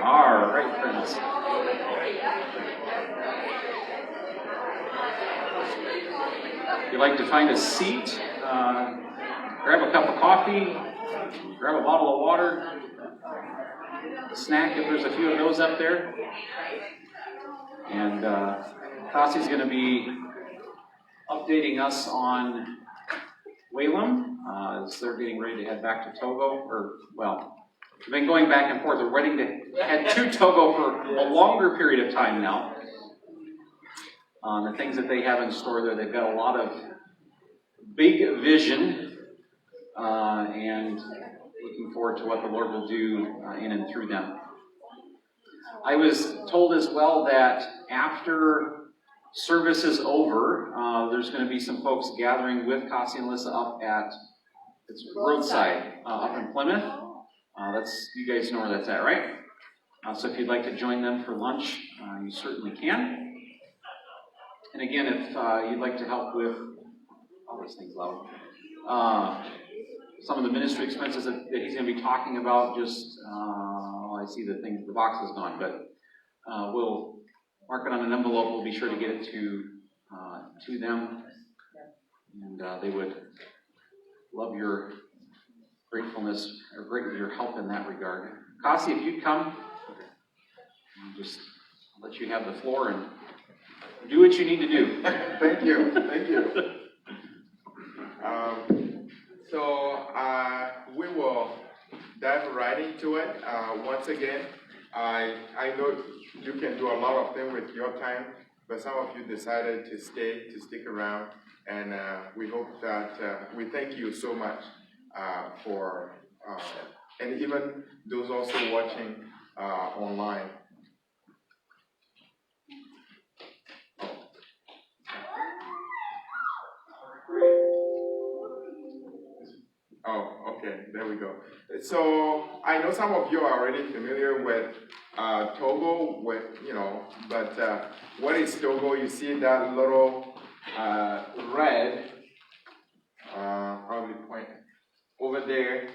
All right, friends. If you'd like to find a seat, grab a cup of coffee, grab a bottle of water, a snack if there's a few of those up there. And Kossi's going to be updating us on WALYM as they're getting ready to head back to Togo, we've been going back and forth. We're ready to head to Togo for a longer period of time now. The things that they have in store there, they've got a lot of big vision and looking forward to what the Lord will do in and through them. I was told as well that after service is over, there's going to be some folks gathering with Kossi and Alisa up at Roadside up in Plymouth. You guys know where that's at, right? So if you'd like to join them for lunch, you certainly can. And again, if you'd like to help with all these things loud, some of the ministry expenses that he's going to be talking about, I see the box is gone, but we'll mark it on an envelope. We'll be sure to get it to them, and they would love your gratefulness or your help in that regard. Kossi, if you'd come, I'll let you have the floor and do what you need to do. Thank you. We will dive right into it. Once again, I know you can do a lot of things with your time, but some of you decided to stick around, and we hope that we thank you so much for, and even those also watching online. Oh, okay, there we go. So I know some of you are already familiar with Togo, but what is Togo? You see that little red, probably point over there.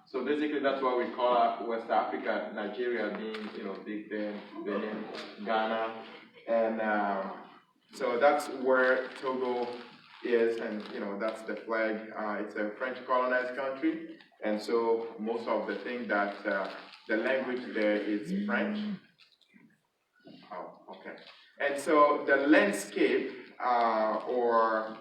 So basically that's what we call West Africa, Nigeria being, Big Benin, Ghana, and so that's where Togo is, and that's the flag. It's a French colonized country, and so most of the thing that the language there is French. Oh, okay. And so the landscape, for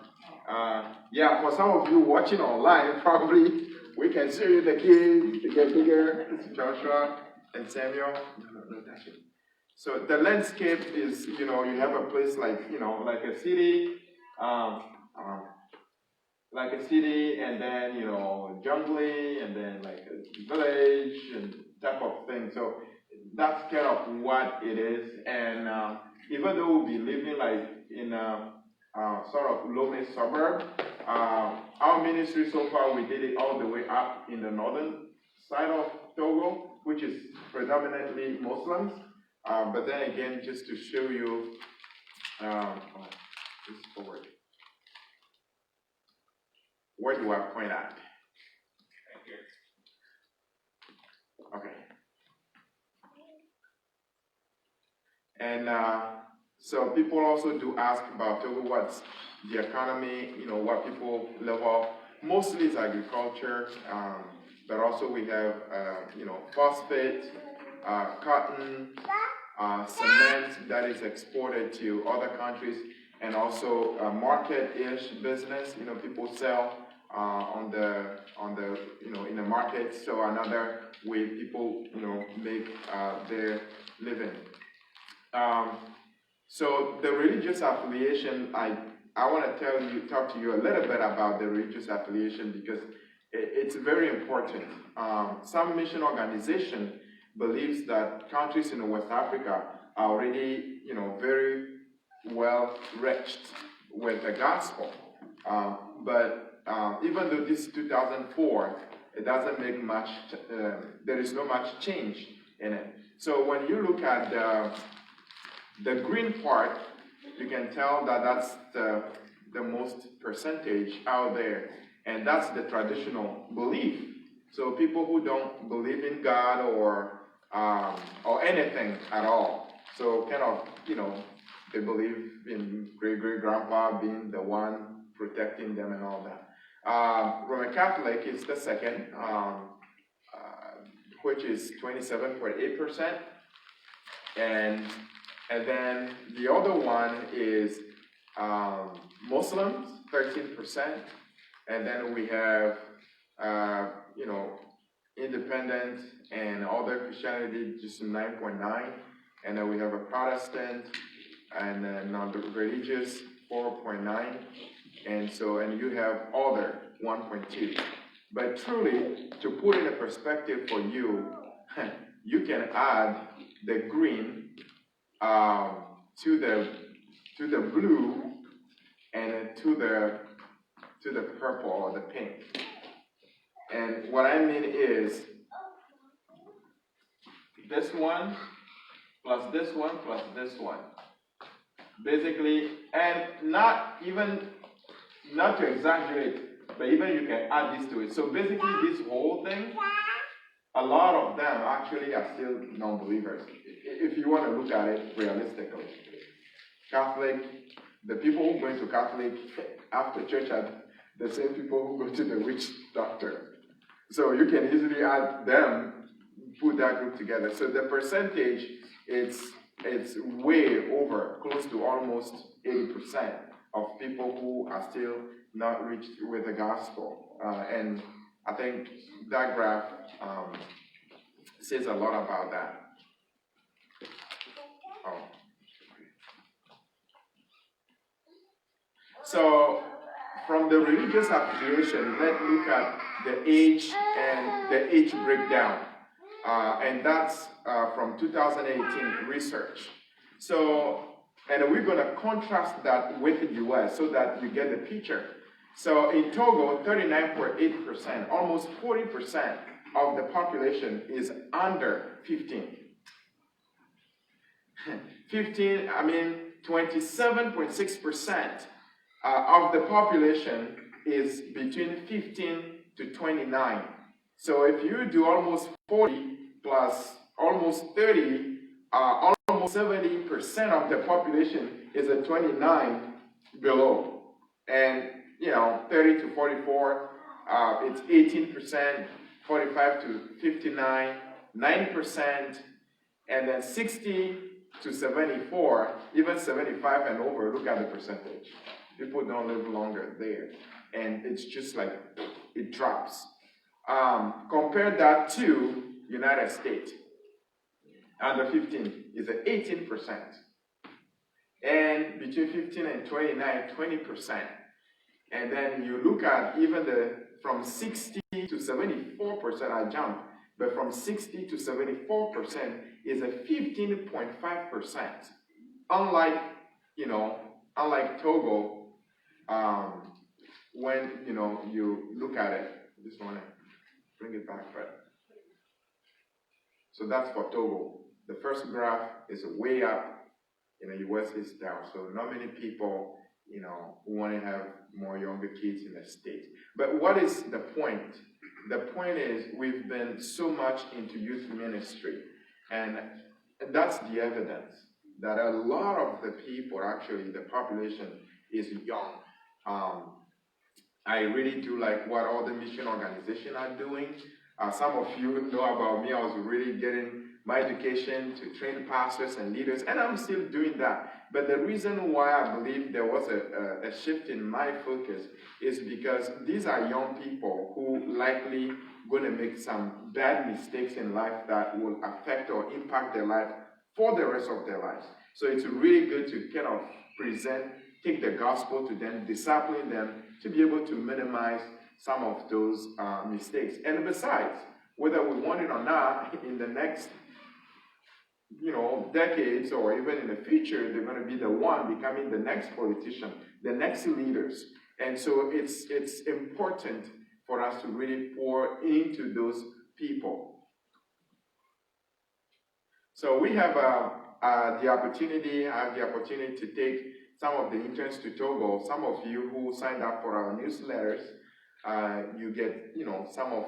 some of you watching online, probably we can show you the kids to get bigger. It's Joshua and Samuel. No, that's it. So the landscape is, you have a place like a city. Like a city, and then jungly, and then like a village and type of thing. So that's kind of what it is. And even though we'll be living like in a sort of Lome suburb, our ministry so far we did it all the way up in the northern side of Togo, which is predominantly Muslims. But then again, just to show you, this forward. Where do I point at? Right here. Okay. And so people also do ask about Togo, what's the economy, what people live off. Mostly it's agriculture, but also we have, phosphate, cotton, cement that is exported to other countries, and also market-ish business. People sell on the in the market. So another way people make their living. So the religious affiliation, I want to talk to you a little bit about the religious affiliation because it's very important. Some mission organization believes that countries in West Africa are already, very well reached with the gospel. But even though this is 2004, it doesn't make much. There is not much change in it. So when you look at the green part, you can tell that that's the most percentage out there, and that's the traditional belief. So people who don't believe in God or anything at all, so kind of they believe in great-great-grandpa being the one protecting them and all that. Roman Catholic is the second, which is 27.8%, and then the other one is Muslims, 13%, and then we have independent and other Christianity, just 9.9, and then we have a Protestant and then non-religious, 4.9, and you have other, 1.2. But truly, to put in a perspective for you, you can add the green to the blue and to the purple or the pink. And what I mean is this one plus this one plus this one. Basically, and not to exaggerate, but even you can add this to it. So basically this whole thing, a lot of them actually are still non-believers, if you want to look at it realistically. Catholic, the people who go into Catholic after church are the same people who go to the witch doctor. So you can easily add them, put that group together. So the percentage, it's way over, close to almost 80% of people who are still not reached with the gospel. And I think that graph says a lot about that. So from the religious affiliation, let's look at the age and the age breakdown. And that's from 2018 research. So, and we're going to contrast that with the US so that you get the picture. So in Togo, 39.8%, almost 40% of the population is under 15. 27.6% of the population is between 15 to 29. So if you do almost 40 plus almost 30, almost 70% of the population is at 29 below. And 30 to 44, it's 18%, 45 to 59, 9%, and then 60 to 74, even 75 and over, look at the percentage. People don't live longer there. And it's just like, it drops. Compare that to United States. Under 15 is at 18%. And between 15 and 29, 20%. And then you look at even from 60 to 74%, I jumped, but from 60 to 74% is a 15.5%. Unlike Togo, when you look at it, this one, bring it back, right? So that's for Togo. The first graph is way up, US is down. So not many people, who want to have more younger kids in the States. But what is the point? The point is we've been so much into youth ministry, and that's the evidence that a lot of the people, actually, the population is young. I really do like what all the mission organizations are doing. Some of you know about me. I was really getting my education to train pastors and leaders, and I'm still doing that. But the reason why I believe there was a shift in my focus is because these are young people who likely going to make some bad mistakes in life that will affect or impact their life for the rest of their lives. So it's really good to kind of take the gospel to them, discipline them to be able to minimize some of those mistakes. And besides, whether we want it or not, in the next decades or even in the future, they're going to be the one becoming the next politician, the next leaders. And so it's important for us to really pour into those people. So we have the opportunity, I have the opportunity to take some of the interns to Togo. Some of you who signed up for our newsletters, you get, some of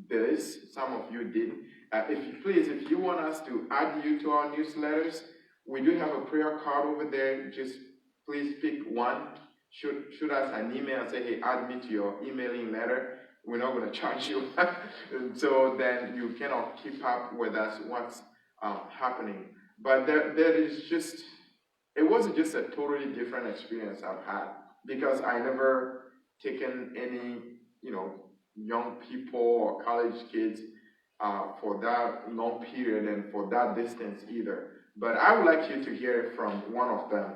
this, some of you did. If you want us to add you to our newsletters, we do have a prayer card over there. Just please pick one. Shoot us an email and say, hey, add me to your emailing letter. We're not going to charge you. So then you cannot keep up with us what's happening. But it wasn't just a totally different experience I've had, because I never taken any, young people or college kids for that long period and for that distance either. But I would like you to hear it from one of them.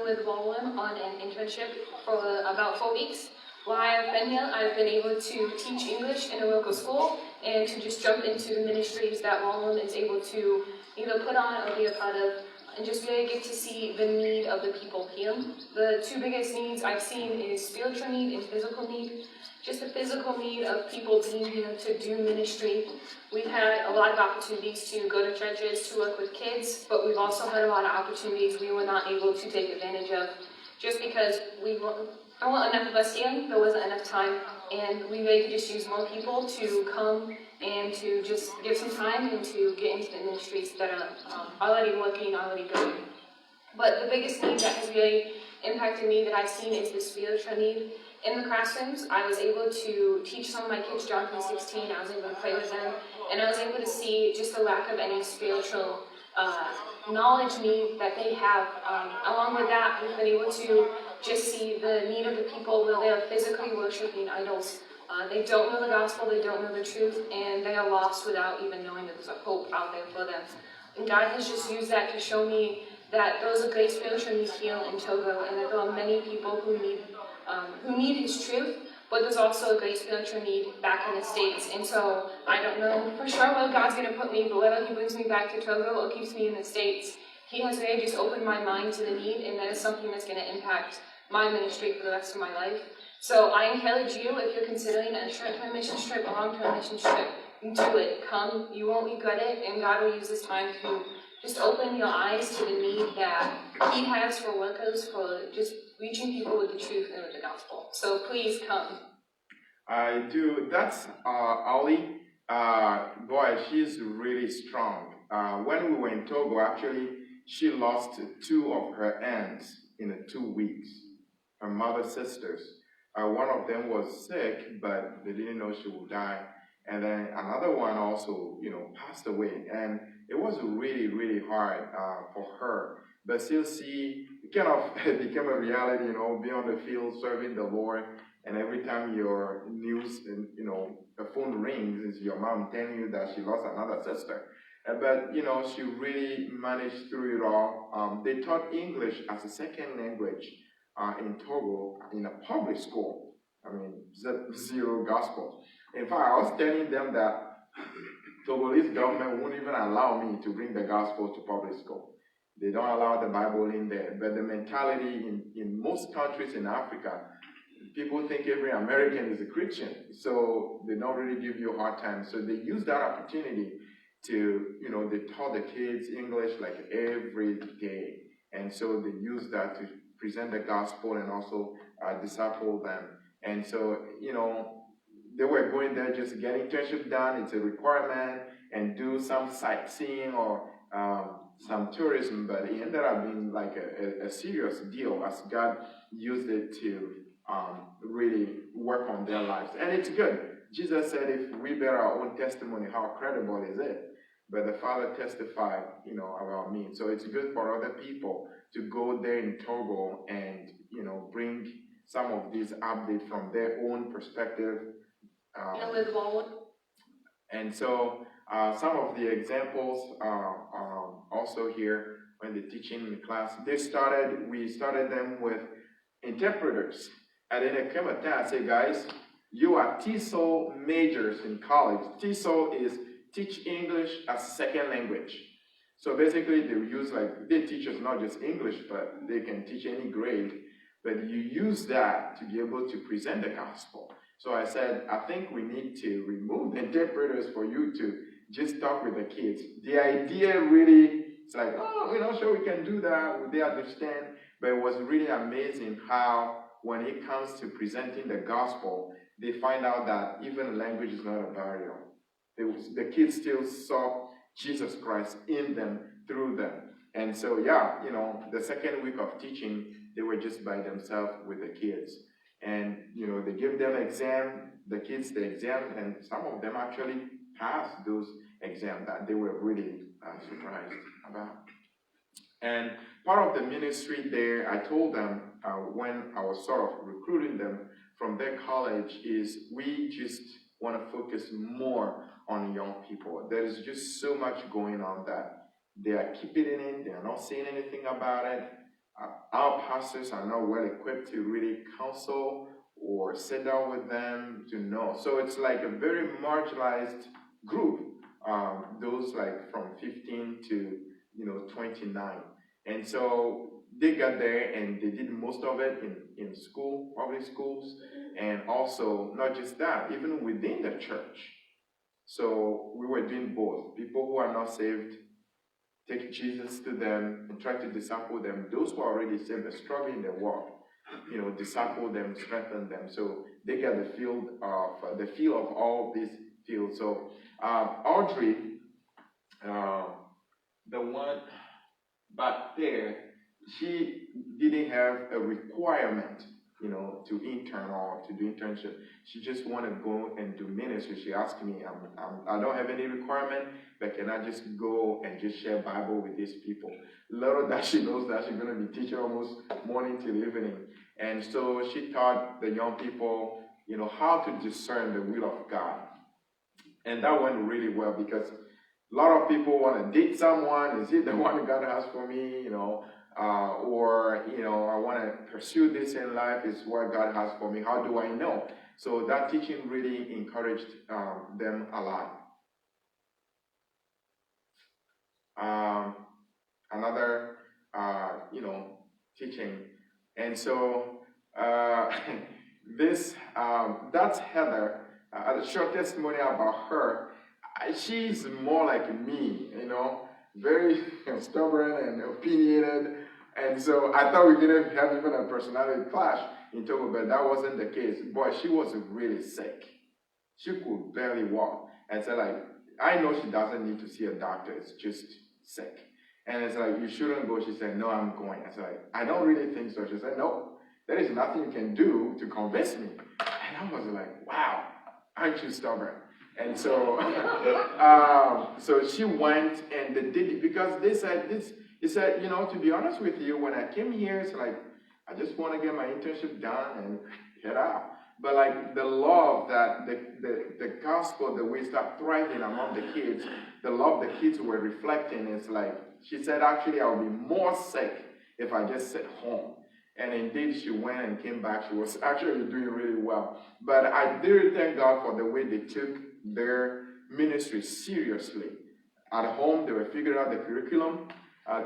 With WALYM on an internship for about 4 weeks. While I've been here, I've been able to teach English in a local school and to just jump into the ministries that WALYM is able to either put on or be a part of, and just really get to see the need of the people here. The two biggest needs I've seen is spiritual need and physical need. Just the physical need of people being here to do ministry. We've had a lot of opportunities to go to churches, to work with kids, but we've also had a lot of opportunities we were not able to take advantage of just because there weren't enough of us here, there wasn't enough time, and we really could just use more people to come and to just give some time and to get into the ministries that are already working, already going. But the biggest need that has really impacted me that I've seen is the spiritual need. In the classrooms, I was able to teach some of my kids John 3:16. I was able to play with them, and I was able to see just the lack of any spiritual knowledge need that they have. Along with that, we've been able to just see the need of the people where they are physically worshiping idols. They don't know the gospel, they don't know the truth, and they are lost without even knowing that there's a hope out there for them. And God has just used that to show me that there is a great spiritual need here in Togo, and that there are many people who need His truth, but there's also a great spiritual need back in the States. And so I don't know for sure where God's going to put me, but whether He brings me back to Togo or keeps me in the States, He has really just opened my mind to the need, and that is something that's going to impact my ministry for the rest of my life. So I encourage you, if you're considering a short-term mission trip, a long-term mission trip, do it. Come, you won't regret it, and God will use this time to just open your eyes to the need that He has for workers, for just reaching people with the truth and with the gospel. So please come. I do. That's Ali. Boy, she's really strong. When we were in Togo, actually, she lost 2 of her aunts in 2 weeks. Her mother's sisters. One of them was sick, but they didn't know she would die. And then another one also, passed away. And it was really, really hard for her. But still see, it kind of became a reality, be on the field serving the Lord. And every time your news, and the phone rings, it's your mom telling you that she lost another sister. But, she really managed through it all. They taught English as a second language in Togo in a public school. I mean, zero gospel. In fact, I was telling them that Togolese government won't even allow me to bring the gospel to public school. They don't allow the Bible in there. But the mentality in most countries in Africa, people think every American is a Christian. So they don't really give you a hard time. So they use that opportunity to, they taught the kids English like every day. And so they use that to present the gospel and also disciple them. And so, they were going there just to get internship done. It's a requirement, and do some sightseeing or some tourism, but it ended up being like a serious deal as God used it to really work on their lives. And it's good. Jesus said, if we bear our own testimony, how credible is it? But the Father testified, about me. So it's good for other people to go there in Togo and, bring some of these updates from their own perspective. With WALYM. And so some of the examples are also here when they're teaching in the class. We started them with interpreters. And then there came a time I said, guys, you are TESOL majors in college. TESOL is teach English as second language. So basically they teach us not just English, but they can teach any grade. But you use that to be able to present the gospel. So I said, I think we need to remove the interpreters for you to just talk with the kids. The idea really, it's like, we're not sure we can do that. They understand. But it was really amazing how when it comes to presenting the gospel, they find out that even language is not a barrier. The kids still saw Jesus Christ in them, through them. And so, the second week of teaching, they were just by themselves with the kids. And, they give them the kids the exam, and some of them actually passed those exams that they were really surprised about. And part of the ministry there, I told them when I was sort of recruiting them from their college is we just want to focus more on young people. There is just so much going on that they are keeping it in, they are not saying anything about it. Our pastors are not well equipped to really counsel or sit down with them to know. So it's like a very marginalized group, those like from 15 to 29. And so they got there and they did most of it in school, public schools, and also not just that, even within the church. So we were doing both. People who are not saved, take Jesus to them and try to disciple them. Those who are already saved are struggling in their walk, disciple them, strengthen them. So they get the feel of all these fields. So Audrey, the one back there, she didn't have a requirement, to intern or to do internship. She just wanted to go and do ministry. She asked me, I don't have any requirement, but can I just go and just share Bible with these people? Little that she knows that she's going to be teaching almost morning till evening. And so she taught the young people, how to discern the will of God. And that went really well because a lot of people want to date someone. Is it the one God has for me? Or I want to pursue this in life. Is what God has for me. How do I know? So that teaching really encouraged them a lot. Another, teaching. And so that's Heather. A short testimony about her. She's more like me, very stubborn and opinionated. And so I thought we didn't have even a personality clash in Togo, but that wasn't the case. Boy, she was really sick. She could barely walk. And so I know she doesn't need to see a doctor. It's just sick. And it's like, you shouldn't go. She said, no, I'm going. I said, I don't really think so. She said, no, there is nothing you can do to convince me. And I was like, wow, aren't you stubborn? And so, so she went and they did it because they said this. He said, to be honest with you, when I came here, it's like, I just want to get my internship done and head out. But the love that the gospel, the way it started thriving among the kids, the love the kids were reflecting, is like, she said, actually, I'll be more sick if I just sit home. And indeed, she went and came back. She was actually doing really well. But I did thank God for the way they took their ministry seriously. At home, they were figuring out the curriculum.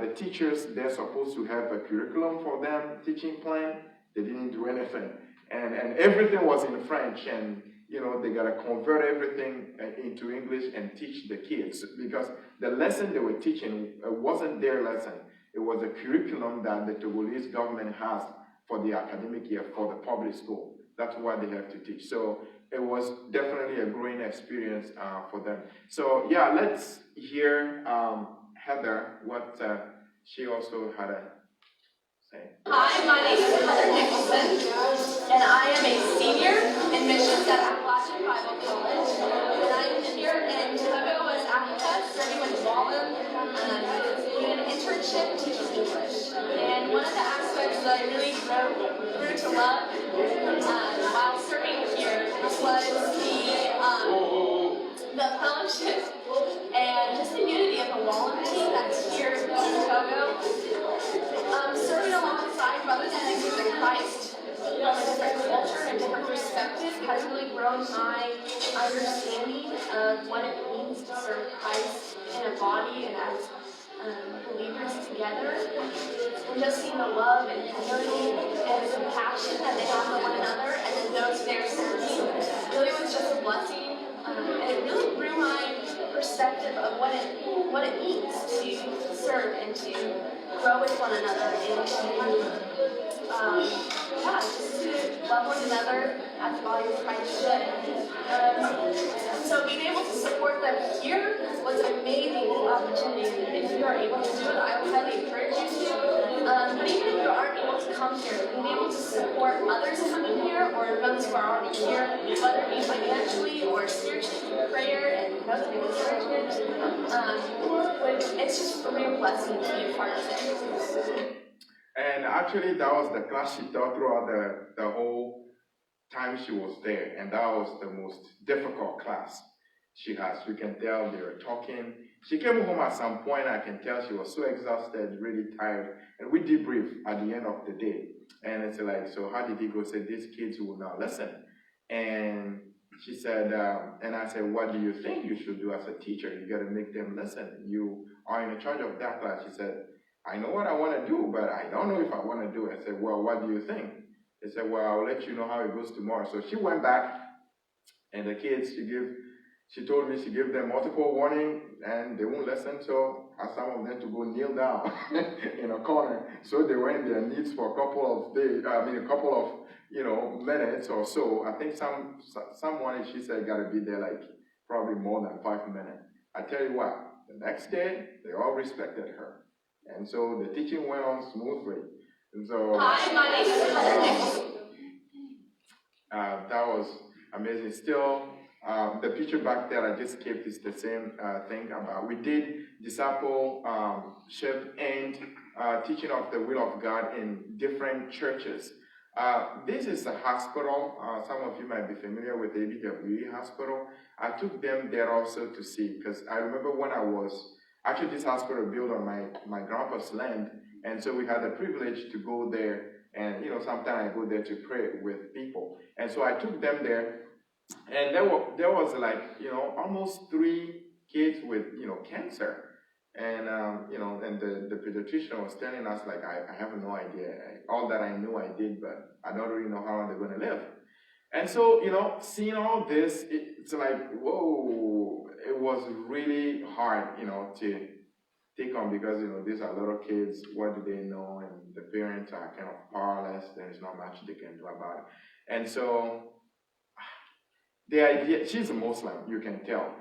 The teachers, they're supposed to have a curriculum for them, teaching plan. They didn't do anything. And everything was in French. And, they got to convert everything into English and teach the kids. Because the lesson they were teaching wasn't their lesson. It was a curriculum that the Togolese government has for the academic year for the public school. That's what they have to teach. So it was definitely a growing experience for them. So let's hear Heather what she also had to say. Hi, my name is Heather Nicholson, and I am a senior in missions at Appalachian Bible College. And I am here in Togo, West Africa, serving with WALYM, doing an internship teaching English. And one of the aspects that I really grew to love while serving here was the fellowship and just the unity of the WALYM team that's here in Togo. Serving alongside brothers and sisters in Christ from a different culture and a different perspective has really grown my understanding of what it means to serve Christ in a body and as believers together. And just seeing the love and humility and compassion that they have for one another and then those they're serving really was just a blessing. And it really grew my perspective of what it means to serve and to grow with one another and just to love one another as the body of Christ should. So being able to support them here was an amazing opportunity. If you are able to do it, I would highly encourage you to. But even if you aren't able to come here, being able to support others coming here or those who are already here, whether it be financially or spiritually through prayer and notes of encouragement, it's just a real blessing to be a part of it. And actually, that was the class she taught throughout the whole time she was there, and that was the most difficult class she has. You can tell they were talking. She came home at some point, I can tell she was so exhausted, really tired, and we debrief at the end of the day. And it's like, so how did it go? Said, these kids will not listen. And she said, and I said, what do you think you should do as a teacher? You got to make them listen. You are in charge of that class. She said, I know what I want to do, but I don't know if I want to do it. I said, well, what do you think? They said, well, I'll let you know how it goes tomorrow. So she went back, and the kids, she told me she gave them multiple warning, and they won't listen, so asked some of them to go kneel down in a corner. So they were in their needs for a couple of days, a couple of, minutes or so. I think someone, she said, got to be there like probably more than 5 minutes. I tell you what, the next day, they all respected her. And so the teaching went on smoothly. And so Hi, my name is Heather Nicholson. That was amazing. Still, the picture back there I just kept is the same thing about. We did discipleship and teaching of the will of God in different churches. This is a hospital. Some of you might be familiar with ABWE hospital. I took them there also to see, because I remember when I was, actually this hospital built on my grandpa's land, and so we had the privilege to go there, and sometimes I go there to pray with people. And so I took them there, and there was like, almost 3 kids with, cancer. And, and the pediatrician was telling us, like, I have no idea. All that I knew I did, but I don't really know how long they're going to live. And so, seeing all this, it's like, whoa, it was really hard, to take on, because, these are little kids. What do they know? And the parents are kind of powerless. There's not much they can do about it. And so, the idea, she's a Muslim, you can tell,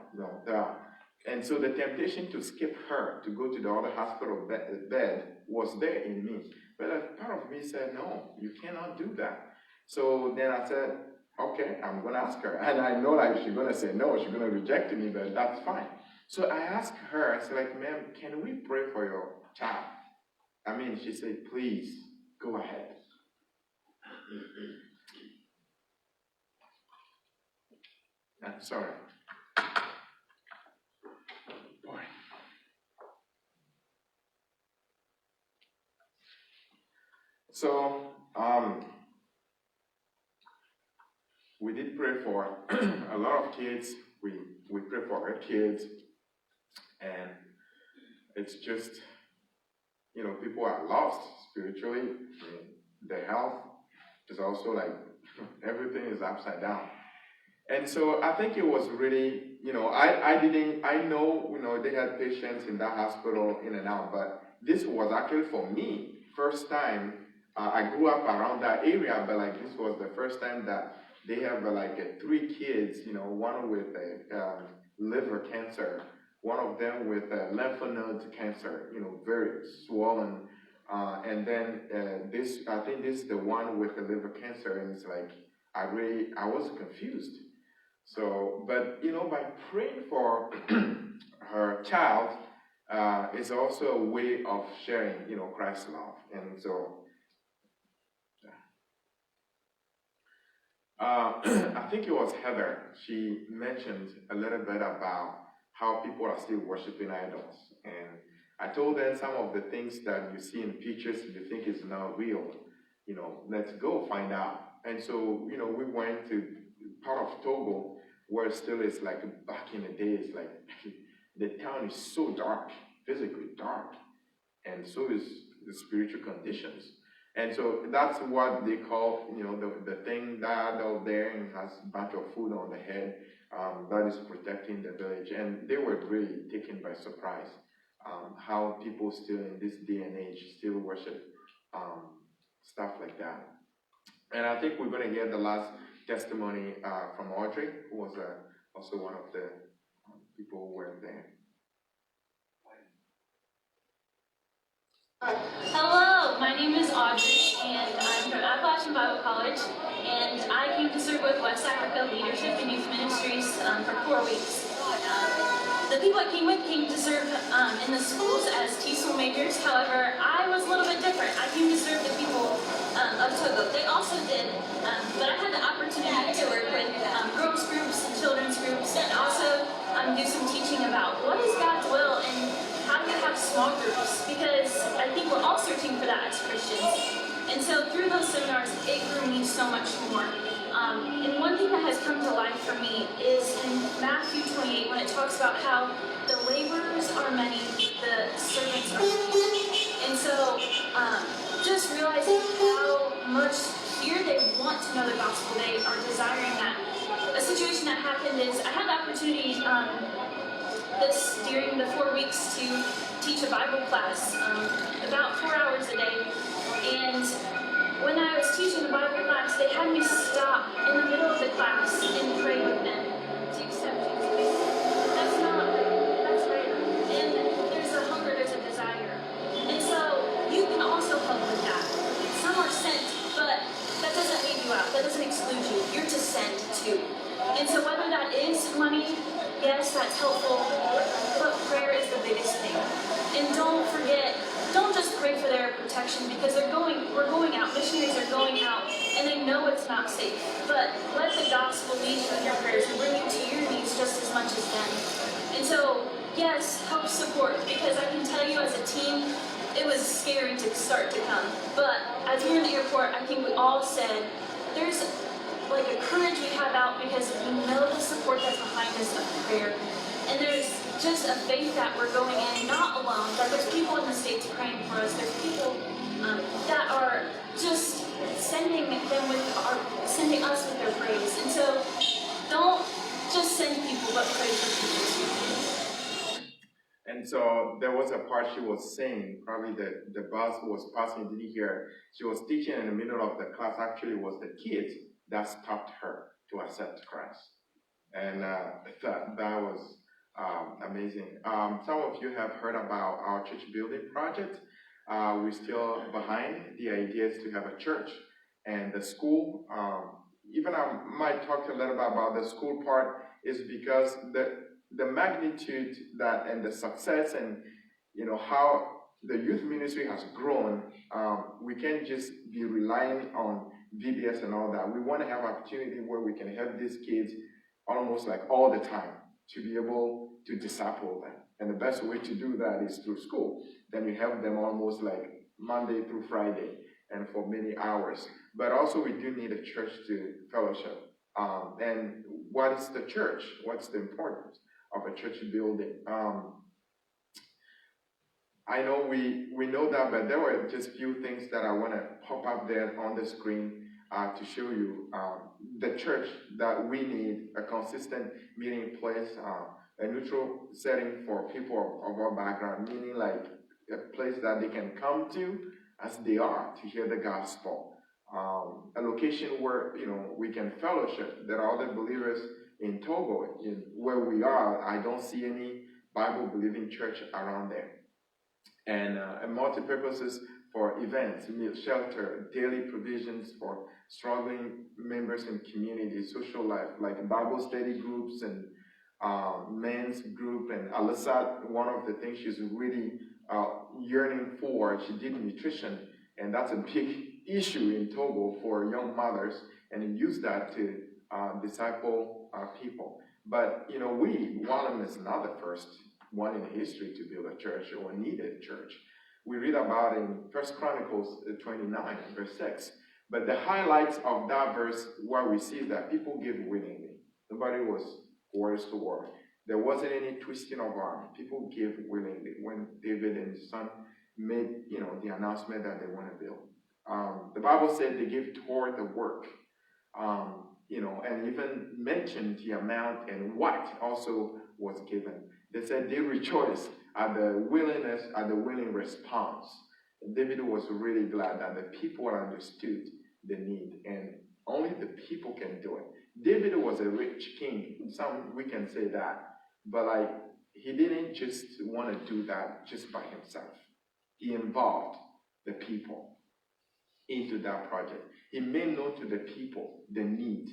and so the temptation to skip her, to go to the other hospital bed was there in me. But a part of me said, no, you cannot do that. So then I said, okay, I'm going to ask her. And I know like she's going to say no, she's going to reject me, but that's fine. So I asked her, I said, like, ma'am, can we pray for your child? She said, please, go ahead. Sorry. Boy. So, we did pray for a lot of kids. We pray for our kids, and it's just, people are lost spiritually. Their health is also like, everything is upside down. And so I think it was really, I know, they had patients in that hospital in and out, but this was actually for me, first time. I grew up around that area, but like this was the first time that they have 3 kids, one with liver cancer, one of them with lymph node cancer, very swollen. And then I think this is the one with the liver cancer, and it's like, I was confused. So, but by praying for her child, is also a way of sharing, Christ's love. And so, I think it was Heather. She mentioned a little bit about how people are still worshiping idols. And I told them some of the things that you see in pictures you think is not real. Let's go find out. And so, we went to part of Togo where still is like back in the days, like the town is so dark, physically dark, and so is the spiritual conditions. And so that's what they call, the thing that out there and has a bunch of food on the head, that is protecting the village. And they were really taken by surprise, how people still in this day and age still worship stuff like that. And I think we're going to hear the last testimony from Audrey, who was also one of the people who were there. Hello, my name is Audrey, and I'm from Appalachian Bible College, and I came to serve with West Africa Leadership Youth Ministries for 4 weeks. The people I came with came to serve in the schools as TESOL majors. However, I was a little bit different. I came to serve the people of Togo. They also did, but I had the opportunity to work with girls groups and children's groups, and also do some teaching about what is God's will and how do we have small groups, because I think we're all searching for that as Christians. And so through those seminars, it grew me so much more. And one thing that has come to life for me is in Matthew 28, when it talks about how the laborers are many, the servants are few. And so just realizing how much here they want to know the gospel, they are desiring that. A situation that happened is I had the opportunity during the 4 weeks to teach a Bible class, about 4 hours a day. And when I was teaching the Bible class, they had me stop in the middle of the class and pray with them to accept Jesus. That's rare. And there's a hunger, there's a desire. And so you can also help with that. Some are sent, but that doesn't leave you out. That doesn't exclude you. You're to send too. And so whether that is money, yes, that's helpful, but prayer is the biggest thing. And don't forget, don't just pray for their protection, because we're going out, missionaries are going out, and they know it's not safe. But let the gospel lead you in your prayers and bring you to your knees just as much as them. And so, yes, help support, because I can tell you as a team, it was scary to start to come. But as we were in the airport, I think we all said, there's like a courage we have out because we know the support that's behind us of prayer. And there's just a faith that we're going in, not alone, that there's people in the States praying for us. There's people that are just sending us with their praise. And so don't just send people, but pray for people. And so there was a part she was saying, probably the bus was passing, didn't hear. She was teaching in the middle of the class. Actually, it was the kids that stopped her to accept Christ. And that was amazing. Some of you have heard about our church building project. We're still behind. The idea is to have a church and the school. Even I might talk a little bit about the school part, is because the magnitude that and the success and how the youth ministry has grown, we can't just be relying on VBS and all that. We want to have opportunity where we can help these kids almost like all the time to be able to disciple them. And the best way to do that is through school. Then you help them almost like Monday through Friday and for many hours. But also we do need a church to fellowship. And what is the church? What's the importance of a church building? I know we know that, but there were just few things that I want to pop up there on the screen to show you. The church that we need, a consistent meeting place, a neutral setting for people of our background, meaning like a place that they can come to as they are to hear the gospel. A location where we can fellowship. There are other believers in Togo, where we are. I don't see any Bible-believing church around there. And multi-purposes for events, meal, shelter, daily provisions for struggling members in community, social life, like Bible study groups and men's group. And Alisa, one of the things she's really yearning for, she did nutrition, and that's a big issue in Togo for young mothers, and use that to disciple people. But WALYM is not the first one in history to build a church or need a church. We read about in 1 Chronicles 29, verse 6. But the highlights of that verse, what we see is that people give willingly. Nobody was forced to work. There wasn't any twisting of arm. People give willingly. When David and his son made, the announcement that they want to build. The Bible said they give toward the work, and even mentioned the amount and what also was given. They said they rejoiced at the willing response. David was really glad that the people understood the need, and only the people can do it. David was a rich king. We can say that, but he didn't just want to do that just by himself. He involved the people into that project. He made known to the people the need.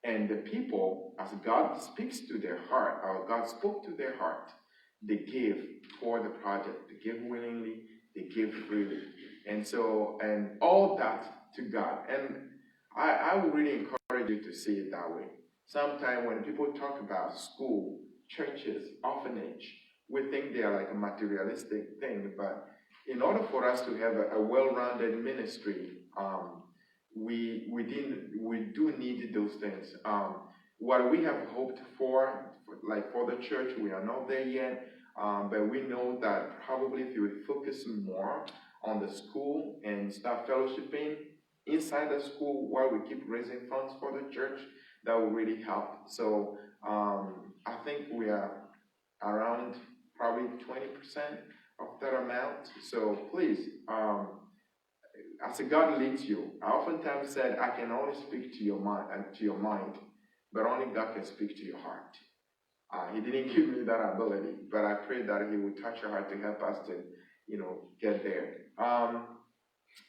And the people, as God speaks to their heart, or God spoke to their heart, they gave toward the project. They gave willingly, they gave freely. And all that to God. And I would really encourage you to see it that way. Sometimes when people talk about school, churches, orphanage, we think they are like a materialistic thing, but in order for us to have a well-rounded ministry, we do need those things. What we have hoped for the church, we are not there yet, but we know that probably if you would focus more on the school and start fellowshipping inside the school while we keep raising funds for the church, that will really help. So I think we are around probably 20% of that amount. So please, as God leads you, I oftentimes said I can only speak to your mind, but only God can speak to your heart. He didn't give me that ability, but I pray that He will touch your heart to help us to, get there.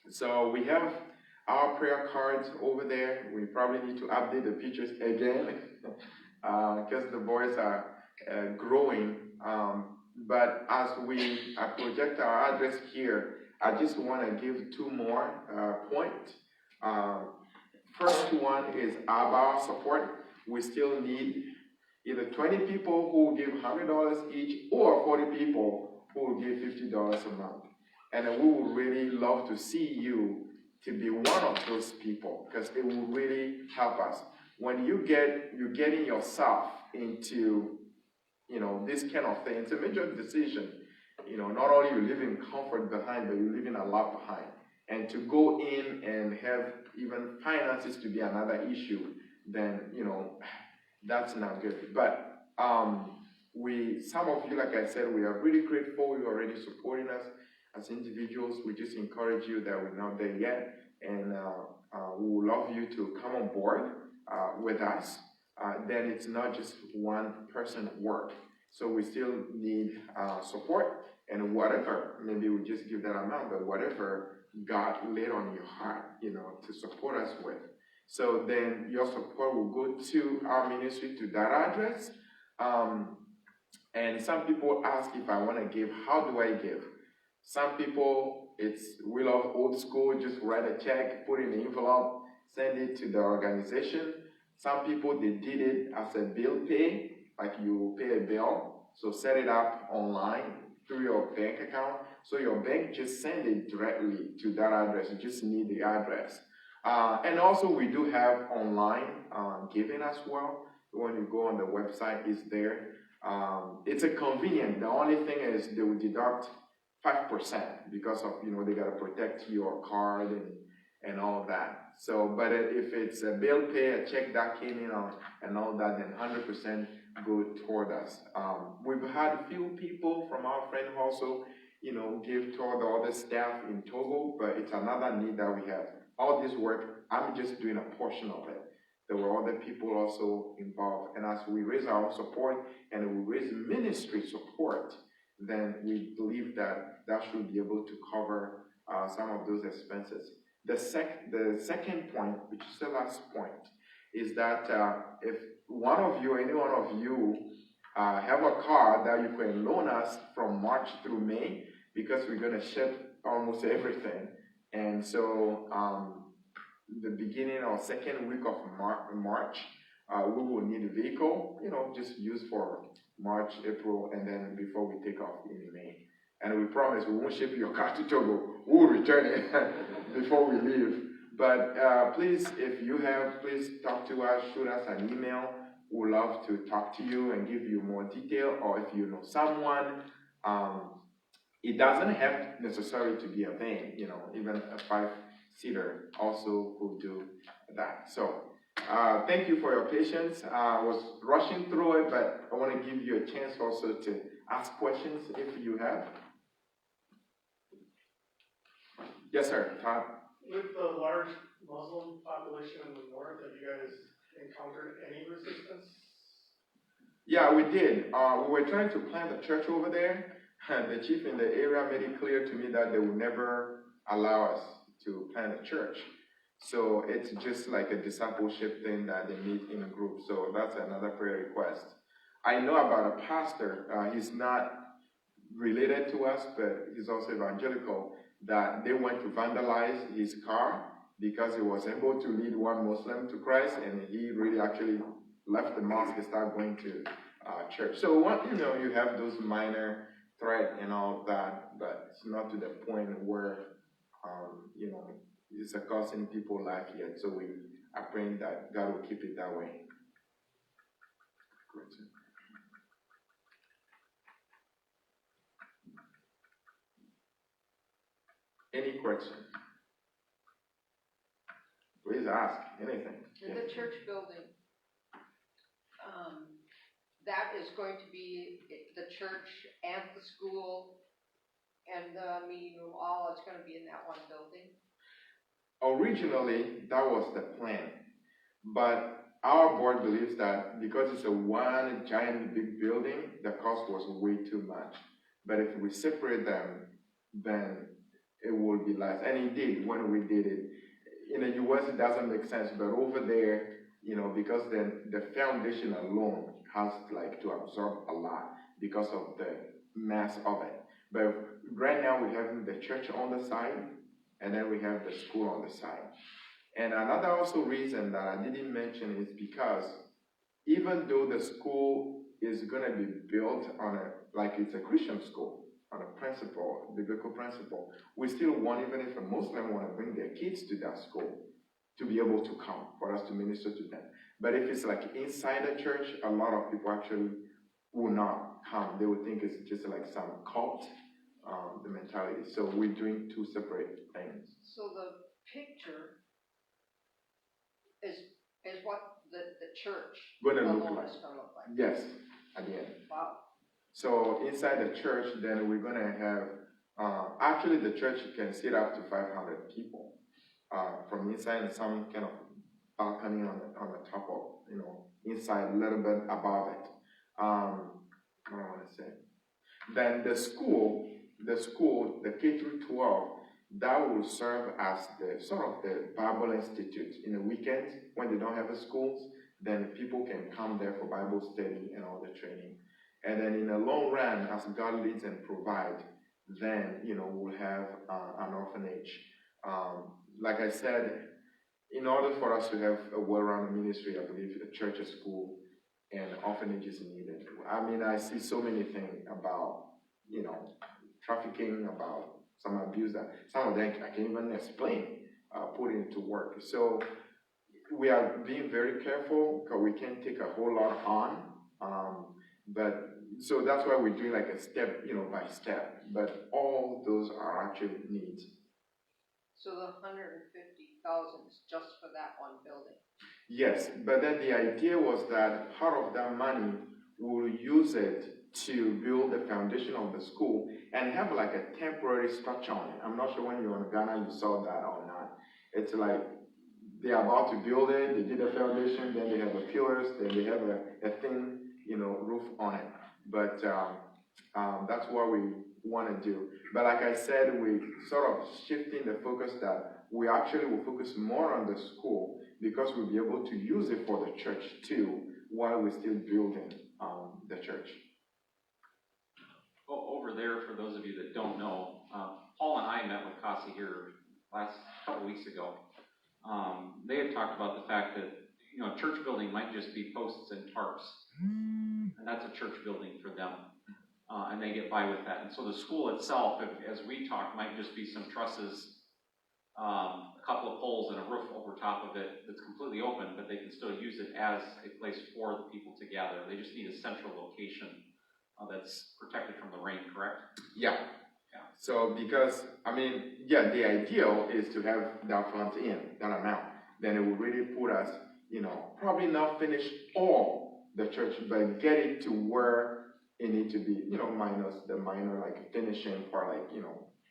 So we have our prayer cards over there. We probably need to update the pictures again because the boys are growing. But as we project our address here, I just want to give two more points. First one is our support. We still need either 20 people who will give $100 each, or 40 people who will give $50 a month. And we would really love to see you to be one of those people, because it will really help us. When you're getting yourself into, this kind of thing, it's a major decision. Not only you leaving comfort behind, but you're leaving a lot behind. And to go in and have even finances to be another issue, then, that's not good. But some of you, like I said, we are really grateful. You're already supporting us as individuals. We just encourage you that we're not there yet. And we would love you to come on board with us. Then it's not just one person work. So we still need support, and whatever, maybe we just give that amount, but whatever God laid on your heart, to support us with. So then your support will go to our ministry, to that address. And some people ask if I want to give, how do I give? Some people, we love old school, just write a check, put it in an envelope, send it to the organization. Some people, they did it as a bill pay, like you pay a bill, so set it up online through your bank account. So your bank just send it directly to that address. You just need the address. And also we do have online giving as well. When you go on the website, it's there. It's a convenient. The only thing is they will deduct 5% because of, they got to protect your card and all that. So, but if it's a bill pay, a check that came in and all that, then 100% go toward us. We've had a few people from our friend also, give toward the other staff in Togo, but it's another need that we have. All this work, I'm just doing a portion of it. there were other people also involved. And as we raise our own support and we raise ministry support, then we believe that that should be able to cover some of those expenses. The second point, which is the last point, is that if one of you, any one of you, have a car that you can loan us from March through May, because we're going to ship almost everything. And so the beginning or second week of March, we will need a vehicle, just use for March, April, and then before we take off in May. And we promise we won't ship your car to Togo. We'll return it before we leave. But please, if you have, please talk to us, shoot us an email. We'd love to talk to you and give you more detail, or if you know someone, it doesn't have necessarily to be a van, even a 5-seater also could do that. So thank you for your patience. I was rushing through it, but I want to give you a chance also to ask questions if you have. Yes, sir, Todd. With the large Muslim population in the north, have you guys encountered any resistance? Yeah, we did. We were trying to plant a church over there, and the chief in the area made it clear to me that they would never allow us to plant a church. So it's just like a discipleship thing that they meet in a group. So that's another prayer request. I know about a pastor, he's not related to us, but he's also evangelical, that they went to vandalize his car because he was able to lead one Muslim to Christ, and he really actually left the mosque and started going to church. So you have those minor threat and all that, but it's not to the point where it's costing people life yet. So we are praying that God will keep it that way. Any questions? Please ask anything. In the church building, that is going to be the church and the school and the meeting room, all it's going to be in that one building? Originally, that was the plan, but our board believes that because it's a one giant big building, the cost was way too much. But if we separate them, then it will be less. And indeed, when we did it, in the US it doesn't make sense, but over there, because then the foundation alone has to absorb a lot because of the mass of it. But right now we have the church on the side, and then we have the school on the side. And another also reason that I didn't mention is because even though the school is going to be built on it's a Christian school, on a principle, biblical principle, we still want, even if a Muslim want to bring their kids to that school, to be able to come, for us to minister to them. But if it's inside the church, a lot of people actually will not come. They would think it's just some cult, the mentality. So we're doing two separate things. So the picture is what the church Gonna alone look like. is going to look like? Yes, at the end. Wow. So inside the church, then we're going to have, actually the church can sit up to 500 people from inside, and some kind of balcony on the top of, inside, a little bit above it. What I want to say. Then the school, the K through 12, that will serve as the sort of the Bible Institute. In the weekends, when they don't have the schools, then people can come there for Bible study and all the training. And then in the long run, as God leads and provides, then, we'll have an orphanage. Like I said, in order for us to have a well-rounded ministry, I believe a church, a school, and orphanage is needed. I mean, I see so many things about, trafficking, about some abuse that some of them I can't even explain, put into work. So we are being very careful because we can't take a whole lot on. But so that's why we're doing a step, by step. But all those are actually needs. So the 150,000 is just for that one building? Yes, but then the idea was that part of that money, we'll use it to build the foundation of the school and have a temporary structure on it. I'm not sure when you were in Ghana you saw that or not. It's they are about to build it, they did a foundation, then they have the pillars, then they have a thin, roof on it. But that's what we want to do. But like I said, we sort of shifting the focus that we actually will focus more on the school because we'll be able to use it for the church too while we're still building the church. Over there, for those of you that don't know, Paul and I met with Kossi here last couple weeks ago. They had talked about the fact that a church building might just be posts and tarps, and that's a church building for them, and they get by with that. And so the school itself, as we talk, might just be some trusses, a couple of poles, and a roof over top of it that's completely open, but they can still use it as a place for the people to gather. They just need a central location that's protected from the rain, correct? Yeah. So because, the ideal is to have that front end, that amount. Then it will really put us, probably not finish all the church, but get it to where it needs to be, minus the minor, like finishing part, like,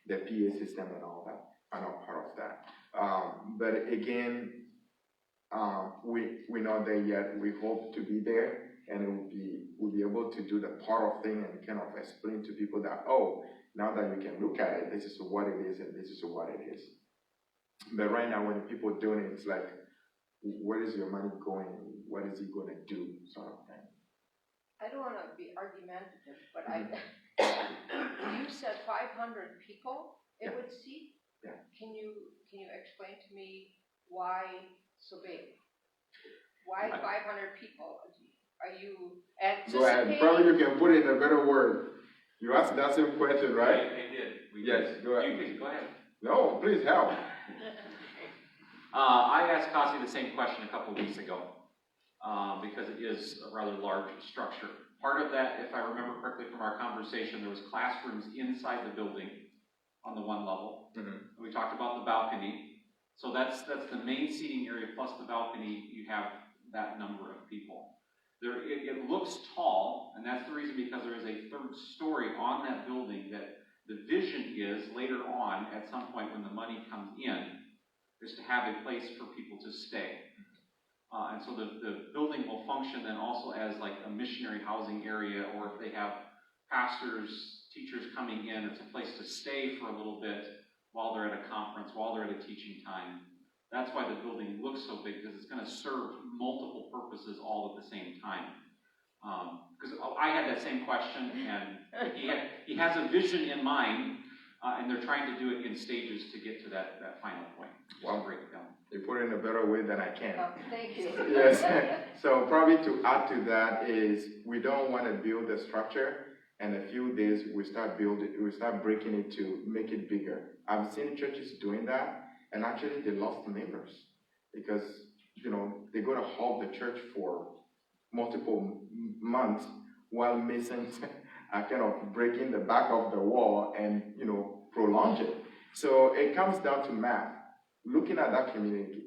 the PA system and all that. I'm not part of that. But again, we're not there yet. We hope to be there, and we'll be able to do the part of thing and kind of explain to people that, now that you can look at it, this is what it is and this is what it is. But right now, when people are doing it, it's like, where is your money going? What is it going to do? Sort of thing. I don't want to be argumentative, but you said 500 people it would seat? Yeah. Can you explain to me why so big? Why 500 people? Are you anticipating? Go ahead. Probably you can put it in a better word. You asked that same question, right? I did. Yes, go ahead. You can go ahead. No, please help. I asked Kossi the same question a couple of weeks ago because it is a rather large structure. Part of that, if I remember correctly from our conversation, there was classrooms inside the building on the one level. Mm-hmm. We talked about the balcony. So that's the main seating area plus the balcony. You have that number of people. It looks tall, and that's the reason because there is a third story on that building that the vision is later on, at some point when the money comes in, is to have a place for people to stay. And so the building will function then also as like a missionary housing area, or if they have pastors, teachers coming in, it's a place to stay for a little bit while they're at a conference, while they're at a teaching time. That's why the building looks so big, because it's going to serve multiple purposes all at the same time. Because I had that same question, and he has a vision in mind, and they're trying to do it in stages to get to that final point. Wow. Break it down. You put it in a better way than I can. Thank you. Yes. So probably to add to that is we don't want to build the structure, and a few days we start breaking it to make it bigger. I've seen churches doing that, and actually they lost members because they're going to halt the church for multiple months while Masons are kind of breaking the back of the wall and prolong it. So it comes down to math. Looking at that community,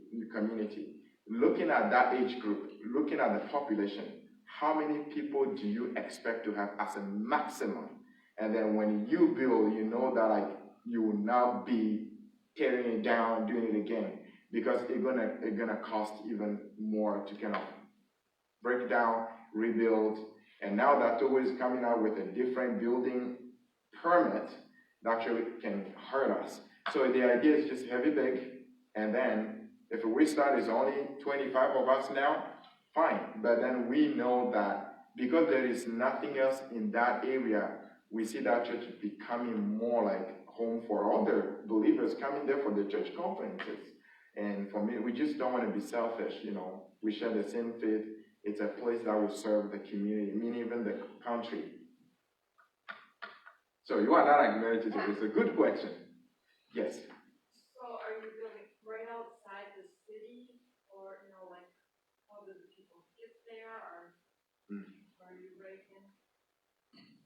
looking at that age group, looking at the population, how many people do you expect to have as a maximum? And then when you build, you know that you will now be tearing it down, doing it again, because it's gonna cost even more to kind of break down, rebuild. And now that Togo is coming out with a different building permit, that actually can hurt us. So the idea is just have it big, and then if we start is only 25 of us now, fine. But then we know that because there is nothing else in that area, we see that church becoming more like home for other believers coming there for the church conferences. And for me, we just don't want to be selfish, We share the same faith. It's a place that will serve the community, meaning even the country. So you are not argumentative. It's a good question. Yes. So are you building right outside the city, or how do the people get there, or are you right in?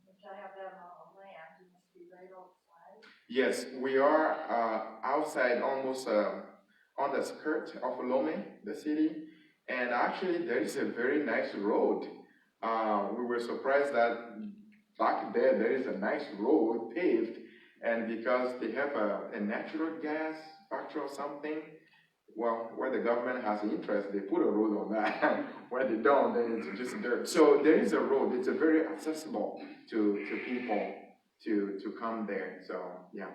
Which I have that on land, you must be right outside. Yes, we are outside, almost on the skirt of WALYM, the city, and actually there is a very nice road. We were surprised that back there is a nice road paved, and because they have a natural gas factory or something, well, where the government has interest, they put a road on that. Where they don't, then it's just dirt. So there is a road. It's a very accessible to people to come there. So yeah.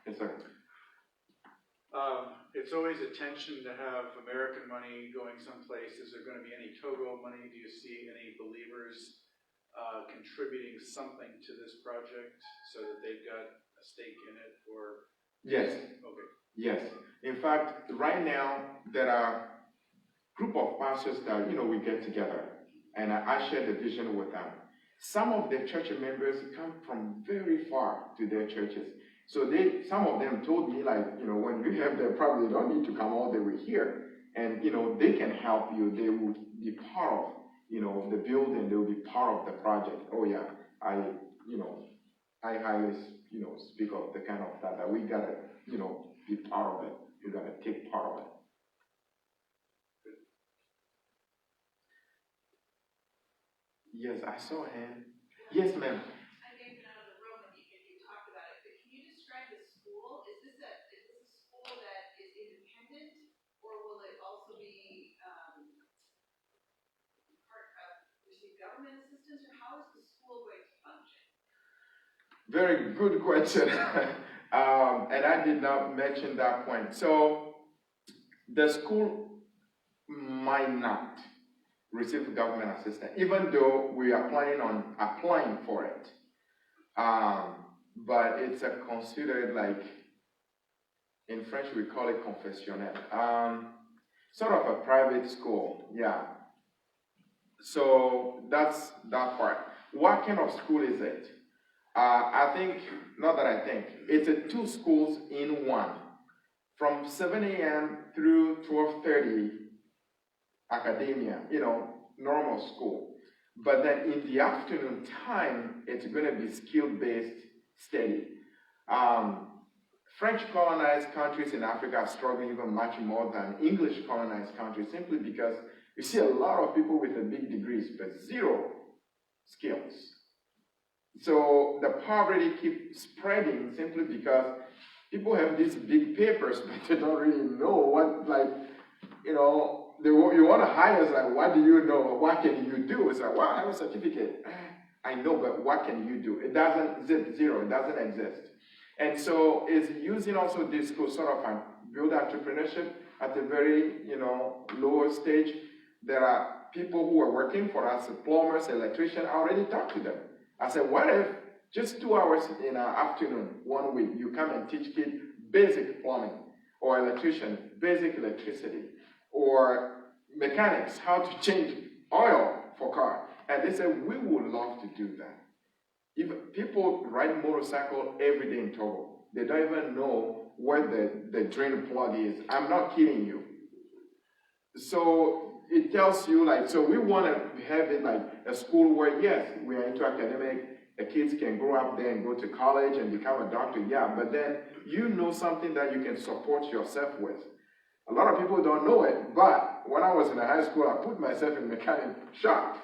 Yes, sir. It's always a tension to have American money going someplace. Is there going to be any Togo money? Do you see any believers contributing something to this project so that they've got a stake in it? Or Yes. okay. Yes. In fact, right now there are group of pastors that we get together, and I share the vision with them. Some of the church members come from very far to their churches. So some of them told me, like, when you have their problem, you don't need to come all the way here. And, they can help you. They will be part of, the building. They will be part of the project. Oh, yeah, I highly, speak of the kind of that we got to, be part of it. You got to take part of it. Yes, I saw a hand. Yes, ma'am. Government assistance, or how is the school going to function? Very good question. And I did not mention that point. So the school might not receive government assistance, even though we are planning on applying for it. But it's considered, like, in French we call it confessionnel. Sort of a private school, yeah. So that's that part. What kind of school is it? It's 2 schools in one. From 7 a.m. through 12:30, academia, normal school. But then in the afternoon time, it's going to be skill-based study. French colonized countries in Africa are struggling even much more than English colonized countries, simply because you see a lot of people with big degrees, but zero skills. So the poverty keeps spreading simply because people have these big papers, but they don't really know what, you want to hire us, like, what do you know? What can you do? It's like, well, I have a certificate. I know, but what can you do? It doesn't, zero, it doesn't exist. And so it's using also this to sort of build entrepreneurship at a very, lower stage. There are people who are working for us, plumbers, electricians. I already talked to them. I said, what if just 2 hours in an afternoon, 1 week, you come and teach kids basic plumbing, or electrician, basic electricity, or mechanics, how to change oil for car. And they said, we would love to do that. If people ride motorcycle every day in Togo, they don't even know where the drain plug is. I'm not kidding you. So it tells you, like, so we want to have it like a school where, yes, we are into academic, the kids can grow up there and go to college and become a doctor, yeah, but then something that you can support yourself with. A lot of people don't know it, but when I was in high school, I put myself in a mechanic shop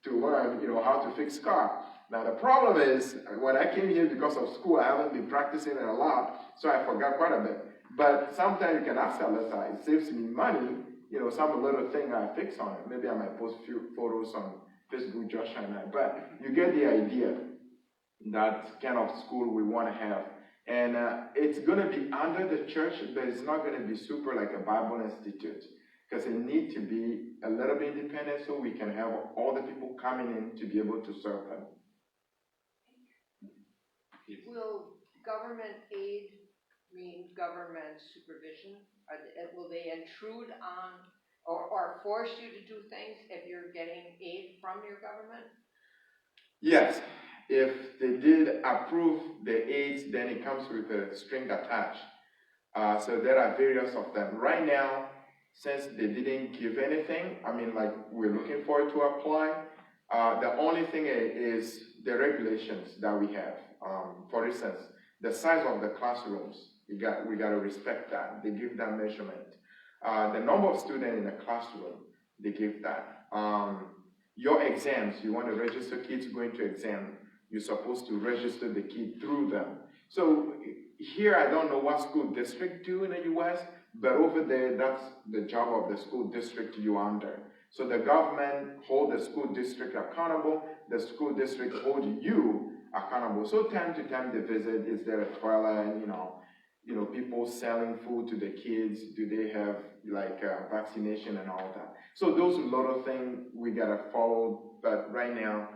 to learn, how to fix car. Now the problem is, when I came here because of school, I haven't been practicing it a lot, so I forgot quite a bit. But sometimes you can ask Alisa, it saves me money, some little thing I fix on it. Maybe I might post a few photos on Facebook, Joshua and I. But you get the idea. That kind of school we want to have. And it's going to be under the church, but it's not going to be super like a Bible institute. Because it needs to be a little bit independent so we can have all the people coming in to be able to serve them. Will government aid mean government supervision? Will they intrude on or force you to do things if you're getting aid from your government? Yes. If they did approve the aids, then it comes with a string attached. So there are various of them. Right now, since they didn't give anything, we're looking forward to apply. The only thing is the regulations that we have. For instance, the size of the classrooms, we got to respect that. They give that measurement. The number of students in a classroom, they give that. Your exams, you want to register kids going to exam, you're supposed to register the kid through them. So here I don't know what school district do in the US, but over there, that's the job of the school district you're under. So the government hold the school district accountable, the school district hold you accountable. So time to time they visit, is there a toilet, people selling food to the kids, do they have like vaccination and all that. So those lot of things we gotta follow, but right now,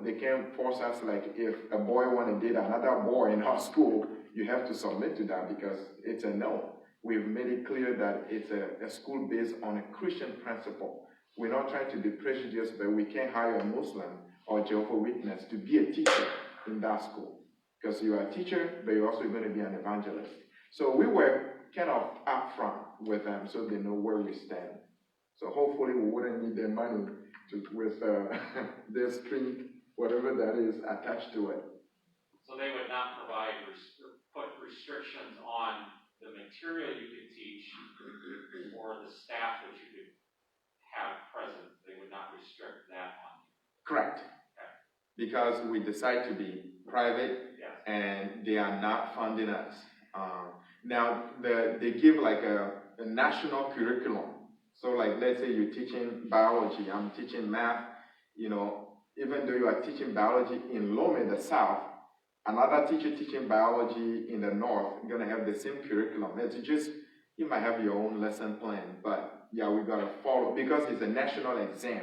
they can't force us, like if a boy wanna date another boy in our school, you have to submit to that because it's a no. We've made it clear that it's a school based on a Christian principle. We're not trying to be prejudiced, but we can't hire a Muslim or Jehovah's Witness to be a teacher in that school. Because you are a teacher, but you're also going to be an evangelist. So we were kind of upfront with them so they know where we stand. So hopefully we wouldn't need their money with their string, whatever that is, attached to it. So they would not put restrictions on the material you could teach or the staff that you could have present. They would not restrict that on you. Correct. Okay. Because we decide to be private, yes, and they are not funding us. Now, they give like a national curriculum. So like, let's say you're teaching biology, I'm teaching math, even though you are teaching biology in Lome, the South, another teacher teaching biology in the North, you're gonna have the same curriculum. It's just, you might have your own lesson plan, but yeah, we gotta follow, because it's a national exam.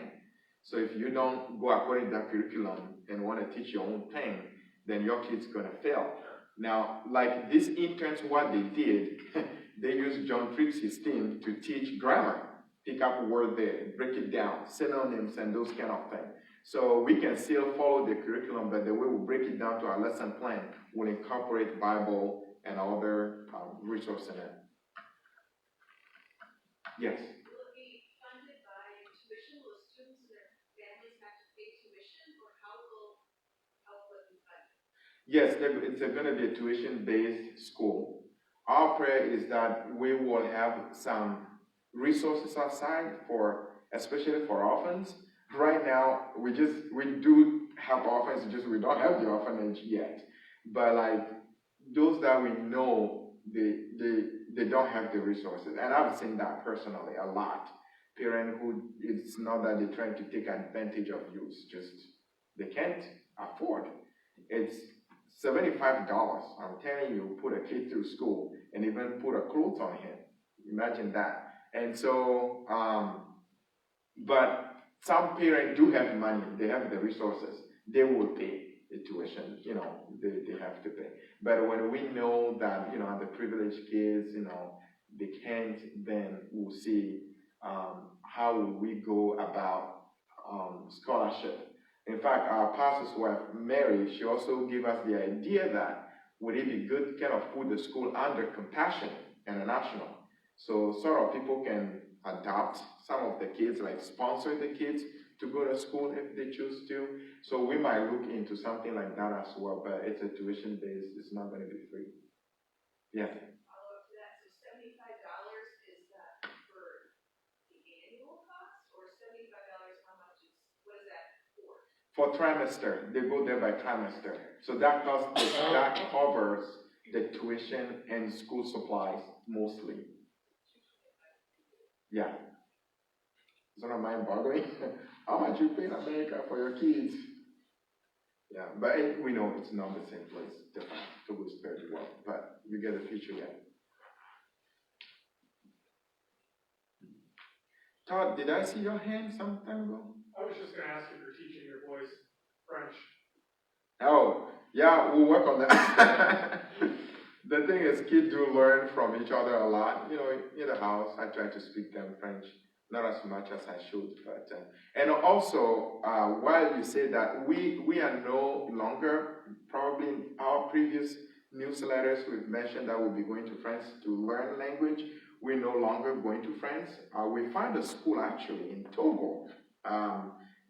So if you don't go according to that curriculum and wanna teach your own thing, then your kid's gonna fail. Now, like these interns, what they did, they used John 3:16 to teach grammar. Pick up a word there, break it down, synonyms and those kind of things. So we can still follow the curriculum, but the way we break it down to our lesson plan will incorporate Bible and other resources in it. Yes? Will it be funded by tuition? Will students and their families have to pay tuition, or how will it be funded? Yes, it's going to be a tuition-based school. Our prayer is that we will have some resources aside especially for orphans. Right now, we do have orphans, just we don't have the orphanage yet. But like those that we know, they don't have the resources. And I've seen that personally a lot. Parents who, it's not that they're trying to take advantage of youth, just they can't afford. It's $75. I'm telling you, put a kid through school and even put a clothes on him. Imagine that. And so, but some parents do have money, they have the resources, they will pay the tuition, they have to pay. But when we know that, the privileged kids, they can't, then we'll see how will we go about scholarship. In fact, our pastor's wife, Mary, she also gave us the idea that would it be good to kind of put the school under Compassion International. So sort of people can adopt some of the kids, like sponsor the kids to go to school if they choose to. So we might look into something like that as well, but it's a tuition based, it's not going to be free. Yeah. Follow up to that, so $75 is that for the annual cost, or $75 how much is, what is that for? For trimester, they go there by trimester. So that cost, that covers the tuition and school supplies mostly. Yeah. It's not mind-boggling. How much you pay in America for your kids? Yeah, but we know it's not the same place. Different. Togo is very well, but you get the picture yet. Todd, did I see your hand some time ago? I was just gonna ask if you're teaching your boys French. Oh, yeah, we'll work on that. The thing is, kids do learn from each other a lot. In the house, I try to speak them French, not as much as I should. But and also, while you say that, we are no longer, probably in our previous newsletters, we've mentioned that we'll be going to France to learn language. We're no longer going to France. We found a school actually in Togo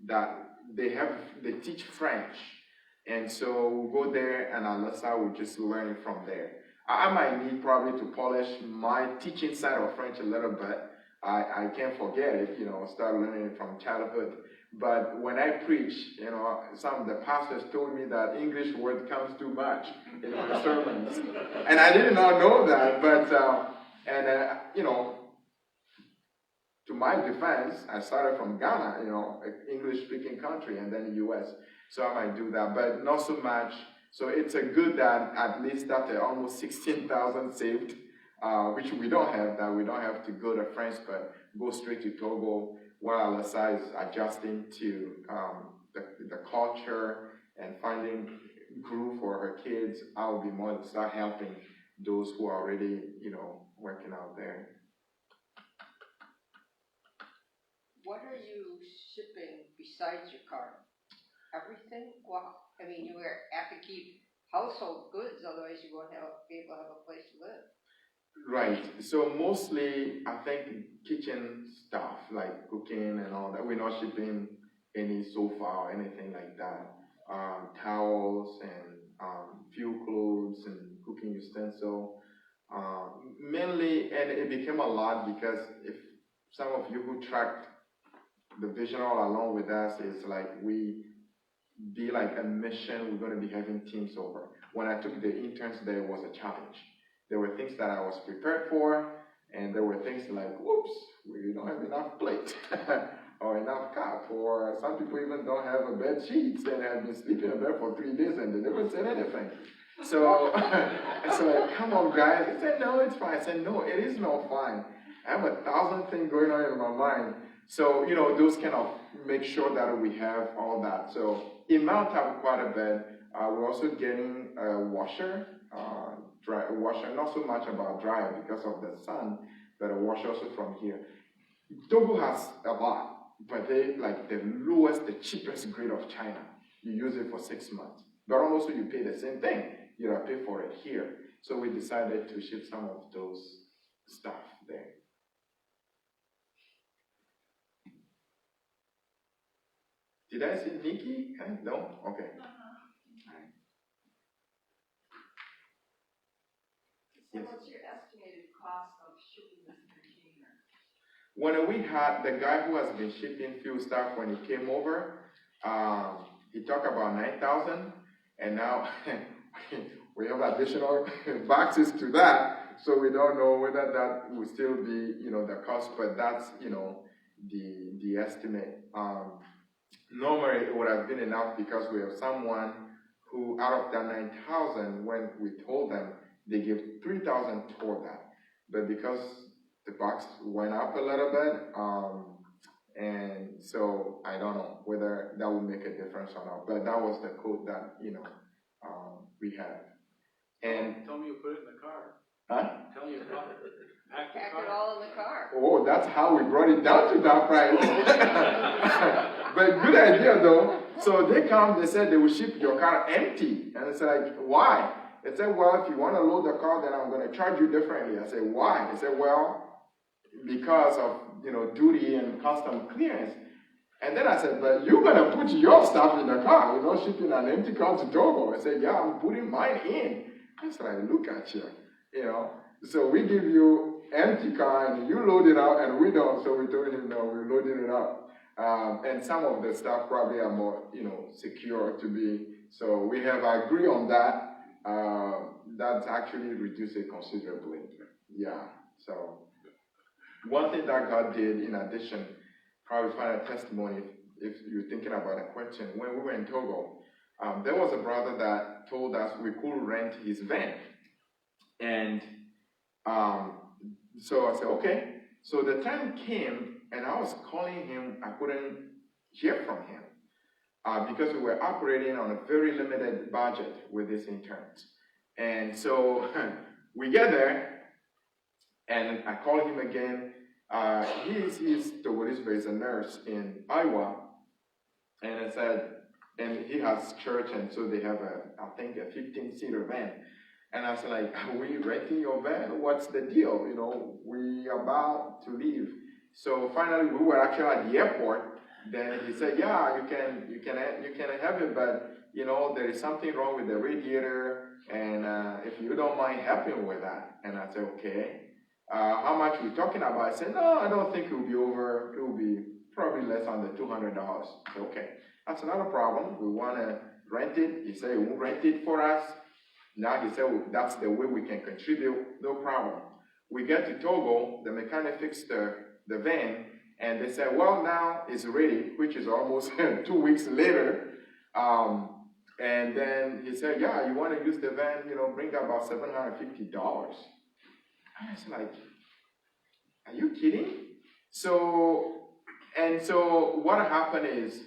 that they teach French. And so we'll go there and Alisa will just learn from there. I might need probably to polish my teaching side of French a little bit. I can't forget it, start learning it from childhood. But when I preach, some of the pastors told me that English word comes too much in my sermons. And I did not know that, but, to my defense, I started from Ghana, an English-speaking country, and then the U.S., so I might do that, but not so much. So it's a good that at least that almost 16,000 saved, which we don't have, that we don't have to go to France, but go straight to Togo, while Alisa is adjusting to the culture and finding groove for her kids. I'll be more to start helping those who are already, working out there. What are you shipping besides your car? Everything? Well, you have to keep household goods, otherwise you won't be able to have a place to live. Right. So mostly, I think kitchen stuff like cooking and all that. We're not shipping any sofa or anything like that. Towels and few clothes and cooking utensil. Mainly, and it became a lot because if some of you who tracked the vision all along with us, is like we be like a mission. We're going to be having teams over. When I took the interns there, it was a challenge. There were things that I was prepared for, and there were things like, whoops, we don't have enough plate or enough cup, or some people even don't have a bed sheets and have been sleeping in bed for 3 days and they never said anything. So, come on guys. They said, no, it's fine. I said, no, it is not fine. I have 1,000 things going on in my mind. So, those kind of make sure that we have all that. So, it mount up quite a bit. We're also getting a washer, dry washer, not so much about dryer because of the sun, but a washer also from here. Togo has a lot, but they like the lowest, the cheapest grade of China. You use it for 6 months. But also you pay the same thing. You pay for it here. So we decided to ship some of those stuff there. Did I see Nikki? No? Okay. So what's your estimated cost of shipping this container? When we had the guy who has been shipping few stuff when he came over, he talked about 9,000, and now we have additional boxes to that, so we don't know whether that will still be, the cost, but that's, the estimate. Normally it would have been enough because we have someone who, out of that 9,000, when we told them, they give 3,000 toward that. But because the box went up a little bit, and so I don't know whether that will make a difference or not. But that was the code that, we had. And tell me you put it in the car. Huh? Tell me you pack Pack it all in the car. Oh, that's how we brought it down to that price. But good idea though. So they come, they said they will ship your car empty. And it's like, why? They said, well, if you want to load the car, then I'm going to charge you differently. I said, why? They said, well, because of, duty and custom clearance. And then I said, but you're going to put your stuff in the car. You're not shipping an empty car to Togo. I said, yeah, I'm putting mine in. I said, look at you, So we give you empty car and you load it out and we don't. So we told him, no, we're loading it up. And some of the stuff probably are more, secure to be. So we have agreed on that. That's actually reduced it considerably. Yeah. So one thing that God did in addition, probably find a testimony if you're thinking about a question. When we were in Togo, there was a brother that told us we could rent his van. And so I said, okay. So the time came and I was calling him, I couldn't hear from him because we were operating on a very limited budget with these interns. And so we get there and I call him again. He's Togolese, but he's a nurse in Iowa. And I said, and he has church, and so they have I think a 15-seater van. And I was like, are we renting your van? What's the deal? We are about to leave. So finally, we were actually at the airport. Then he said, yeah, you can have it, but there is something wrong with the radiator, and if you don't mind helping with that. And I said, okay. How much are we talking about? I said, no, I don't think it will be over. It will be probably less than the $200. Okay, that's not a problem. We want to rent it. He said he won't rent it for us. Now he said, well, that's the way we can contribute, no problem. We get to Togo, the mechanic fixed the van, and they said, well, now it's ready, which is almost 2 weeks later. And then he said, yeah, you want to use the van, bring about $750. I was like, are you kidding? So what happened is,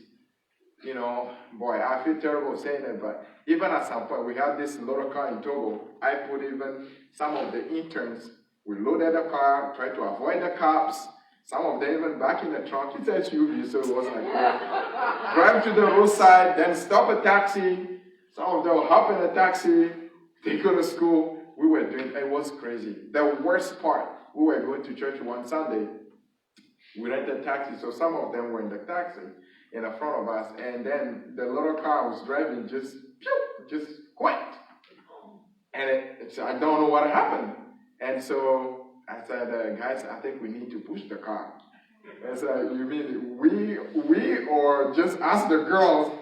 boy, I feel terrible saying it, but even at some point, we had this little car in Togo. I put even some of the interns, we loaded the car, tried to avoid the cops. Some of them even back in the trunk. It's SUV, so it was like, drive to the roadside, then stop a taxi. Some of them will hop in a taxi, they go to school. We were doing, it was crazy. The worst part, we were going to church one Sunday. We rented a taxi, so some of them were in the taxi in the front of us, and then the little car was driving just quit. And so I don't know what happened. And so I said, guys, I think we need to push the car. And so you mean we or just ask the girls?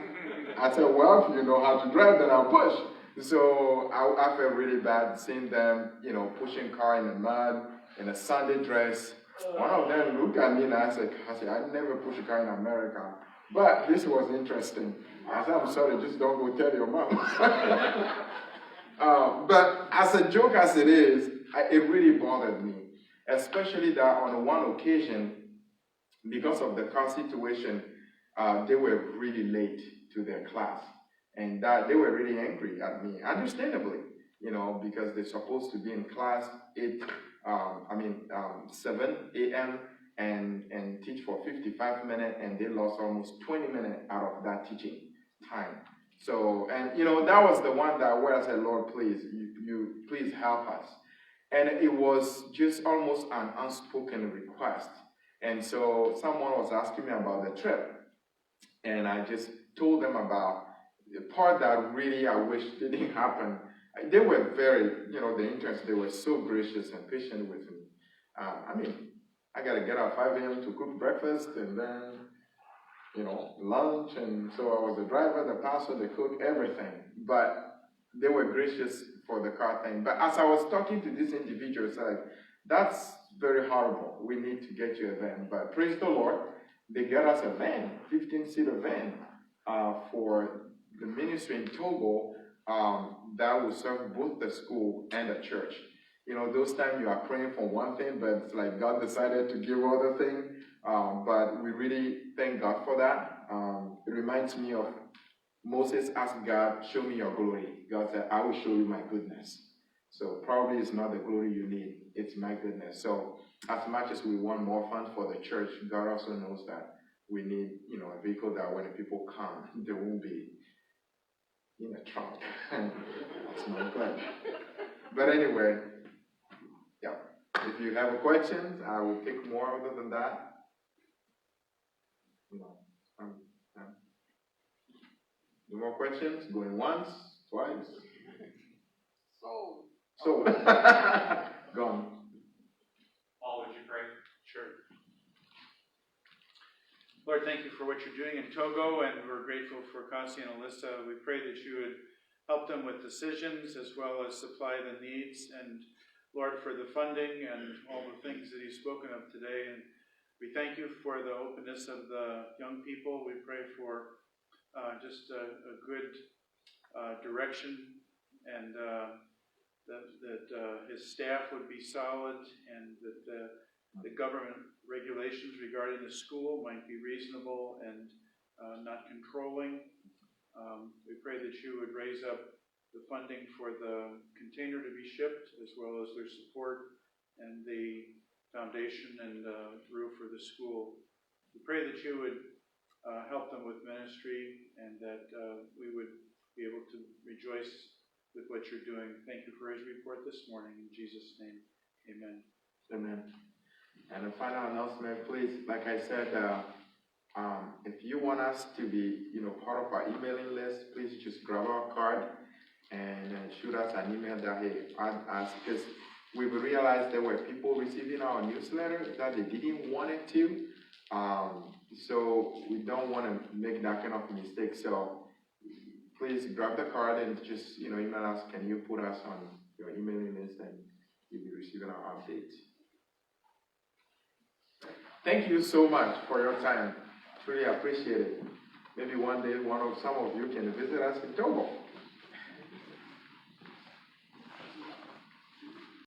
I said, well, if you know how to drive, then I'll push. So I felt really bad seeing them, pushing car in the mud, in a Sunday dress. One of them looked at me and I said, I never push a car in America. But this was interesting. I said, I'm sorry, just don't go tell your mom. But as a joke as it is, it really bothered me. Especially that on one occasion, because of the car situation, they were really late to their class. And that they were really angry at me, understandably, because they're supposed to be in class 7 a.m. and teach for 55 minutes, and they lost almost 20 minutes out of that teaching time. So, and that was the one where I said, Lord, please, you please help us. And it was just almost an unspoken request. And so someone was asking me about the trip, and I just told them about the part that really I wish didn't happen. They were very, the interns, they were so gracious and patient with me. I got to get up 5 a.m. to cook breakfast and then, lunch. And so I was the driver, the pastor, the cook, everything. But they were gracious for the car thing. But as I was talking to this individual, it's like, that's very horrible. We need to get you a van. But praise the Lord, they got us a van, 15-seater van for the ministry in Togo that will serve both the school and the church. Those times you are praying for one thing, but it's like God decided to give other thing. But we really thank God for that. It reminds me of Moses asked God, show me your glory. God said, I will show you my goodness. So probably it's not the glory you need, it's my goodness. So as much as we want more funds for the church, God also knows that we need, a vehicle that when the people come, they won't be in a trunk. That's not good. But anyway, yeah. If you have questions, I will take more other than that. No more questions? Going once, twice? So. Gone. Paul, would you pray? Sure. Lord, thank you for what you're doing in Togo, and we're grateful for Kossi and Alisa. We pray that you would help them with decisions as well as supply the needs, and Lord, for the funding and all the things that you've spoken of today. And we thank you for the openness of the young people. We pray for just a good direction, and that his staff would be solid, and that the government regulations regarding the school might be reasonable and not controlling. We pray that you would raise up the funding for the container to be shipped, as well as their support and the foundation and roof for the school. We pray that you would help them with ministry, and that we would be able to rejoice with what you're doing. Thank you for his report this morning. In Jesus' name, amen. Amen. And a final announcement, please. Like I said, if you want us to be, part of our emailing list, please just grab our card and shoot us an email that, hey, add us, because we've realized there were people receiving our newsletter that they didn't want it to. So we don't want to make that kind of mistake. So please grab the card and just, email us. Can you put us on your emailing list, and you'll be receiving our updates. Thank you so much for your time. Truly appreciate it. Maybe one day some of you can visit us in Togo.